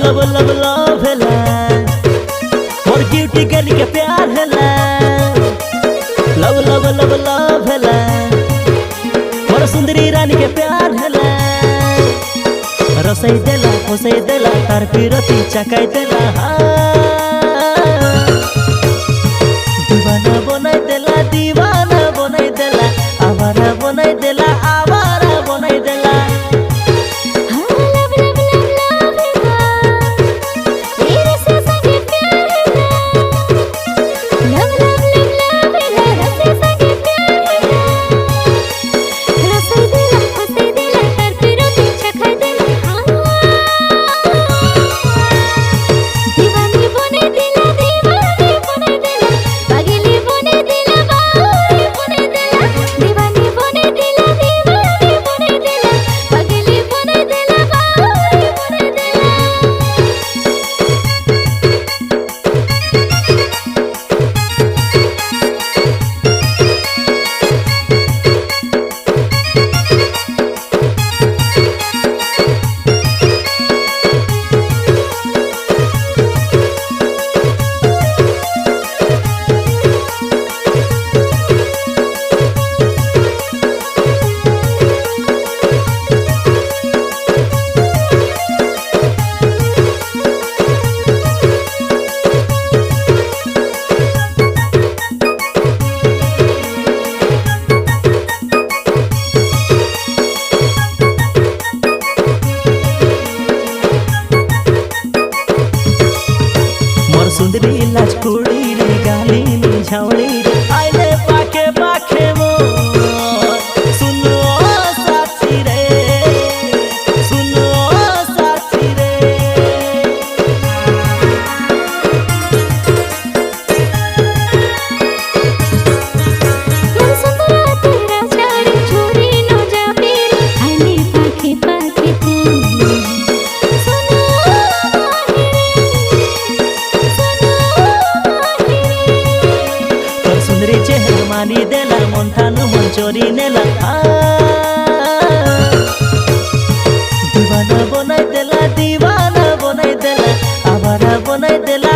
love love love हेला और cutie गली के प्यार हेला लव लव लव लव हेला और सुंदरी रानी के प्यार हेला रसई देला फसई देला तार पिरती चकाई देला दीवाना बनाई देला दीवाना बनाई देला आवारा बनाई देला आवारा बनाई देला सुंदरी लाज कुड़ी रे गाली नी झावड़ी रे आइले पाखे पाखे मो सुनो साथी रे सुनो साथी रे मन सुंदरा तेरा चारी छोरी नो जाबी आइले पाखे पाखे तू चेहरा मानी देला मन ठानु मन चोरी नेला दीवाना बनाई देला आवारा बनाई देला